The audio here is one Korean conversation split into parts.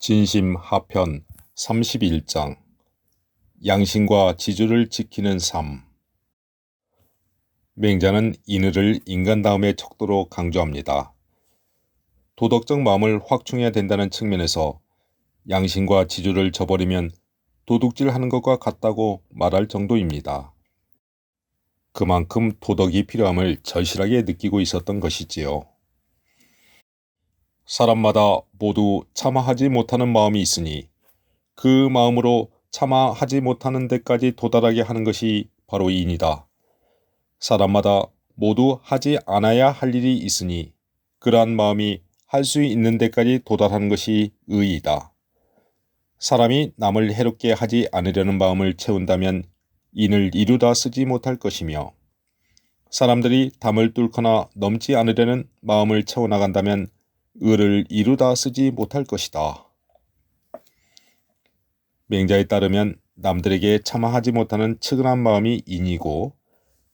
진심 하편 31장 양심과 지주를 지키는 삶. 맹자는 인의를 인간다움의 척도로 강조합니다. 도덕적 마음을 확충해야 된다는 측면에서 양심과 지주를 저버리면 도둑질하는 것과 같다고 말할 정도입니다. 그만큼 도덕이 필요함을 절실하게 느끼고 있었던 것이지요. 사람마다 모두 참아하지 못하는 마음이 있으니 그 마음으로 참아하지 못하는 데까지 도달하게 하는 것이 바로 인이다. 사람마다 모두 하지 않아야 할 일이 있으니 그러한 마음이 할 수 있는 데까지 도달하는 것이 의이다. 사람이 남을 해롭게 하지 않으려는 마음을 채운다면 인을 이루다 쓰지 못할 것이며, 사람들이 담을 뚫거나 넘지 않으려는 마음을 채워나간다면 의를 이루다 쓰지 못할 것이다. 맹자에 따르면 남들에게 참아하지 못하는 측은한 마음이 인이고,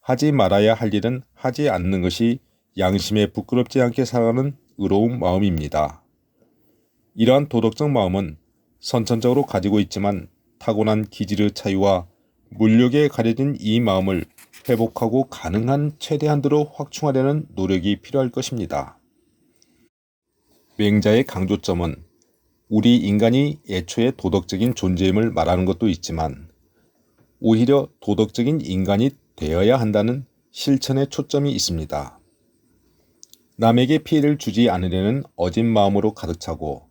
하지 말아야 할 일은 하지 않는 것이 양심에 부끄럽지 않게 살아가는 의로운 마음입니다. 이러한 도덕적 마음은 선천적으로 가지고 있지만 타고난 기질의 차이와 물욕에 가려진 이 마음을 회복하고 가능한 최대한도로 확충하려는 노력이 필요할 것입니다. 맹자의 강조점은 우리 인간이 애초에 도덕적인 존재임을 말하는 것도 있지만 오히려 도덕적인 인간이 되어야 한다는 실천에 초점이 있습니다. 남에게 피해를 주지 않으려는 어진 마음으로 가득 차고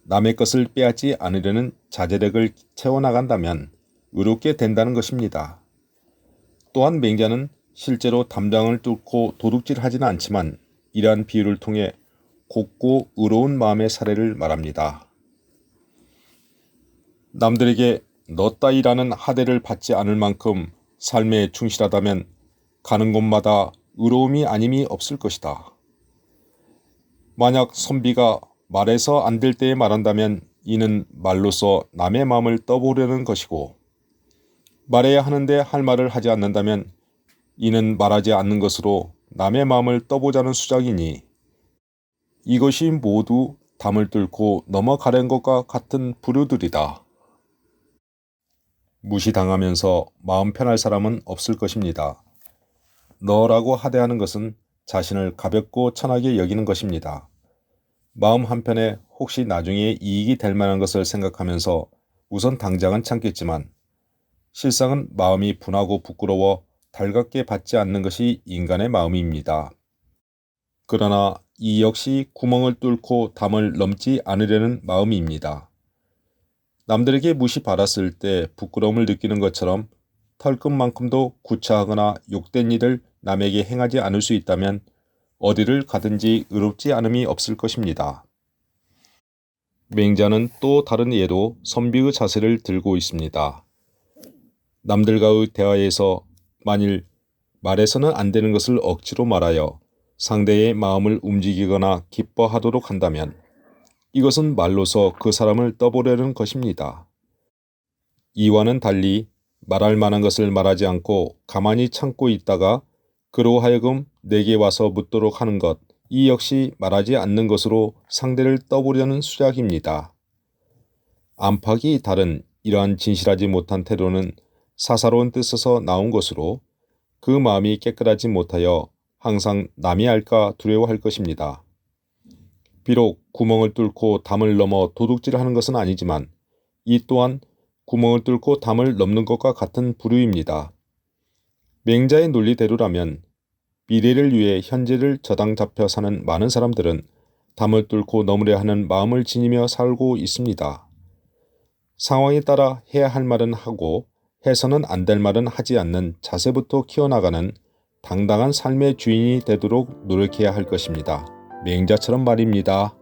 남의 것을 빼앗지 않으려는 자제력을 채워나간다면 의롭게 된다는 것입니다. 또한 맹자는 실제로 담장을 뚫고 도둑질하지는 않지만 이러한 비유를 통해 곱고 의로운 마음의 사례를 말합니다. 남들에게 너 따위라는 하대를 받지 않을 만큼 삶에 충실하다면 가는 곳마다 의로움이 아님이 없을 것이다. 만약 선비가 말해서 안 될 때에 말한다면 이는 말로써 남의 마음을 떠보려는 것이고, 말해야 하는데 할 말을 하지 않는다면 이는 말하지 않는 것으로 남의 마음을 떠보자는 수작이니 이것이 모두 담을 뚫고 넘어가려는 것과 같은 부류들이다. 무시당하면서 마음 편할 사람은 없을 것입니다. 너라고 하대하는 것은 자신을 가볍고 천하게 여기는 것입니다. 마음 한편에 혹시 나중에 이익이 될 만한 것을 생각하면서 우선 당장은 참겠지만 실상은 마음이 분하고 부끄러워 달갑게 받지 않는 것이 인간의 마음입니다. 그러나 이 역시 구멍을 뚫고 담을 넘지 않으려는 마음입니다. 남들에게 무시받았을 때 부끄러움을 느끼는 것처럼 털끝만큼도 구차하거나 욕된 일을 남에게 행하지 않을 수 있다면 어디를 가든지 의롭지 않음이 없을 것입니다. 맹자는 또 다른 예로 선비의 자세를 들고 있습니다. 남들과의 대화에서 만일 말해서는 안 되는 것을 억지로 말하여 상대의 마음을 움직이거나 기뻐하도록 한다면 이것은 말로서 그 사람을 떠보려는 것입니다. 이와는 달리 말할 만한 것을 말하지 않고 가만히 참고 있다가 그로 하여금 내게 와서 묻도록 하는 것, 이 역시 말하지 않는 것으로 상대를 떠보려는 수작입니다. 안팎이 다른 이러한 진실하지 못한 태도는 사사로운 뜻에서 나온 것으로 그 마음이 깨끗하지 못하여 항상 남이 알까 두려워할 것입니다. 비록 구멍을 뚫고 담을 넘어 도둑질하는 것은 아니지만 이 또한 구멍을 뚫고 담을 넘는 것과 같은 부류입니다. 맹자의 논리대로라면 미래를 위해 현재를 저당 잡혀 사는 많은 사람들은 담을 뚫고 넘으려 하는 마음을 지니며 살고 있습니다. 상황에 따라 해야 할 말은 하고 해서는 안 될 말은 하지 않는 자세부터 키워나가는 당당한 삶의 주인이 되도록 노력해야 할 것입니다. 맹자처럼 말입니다.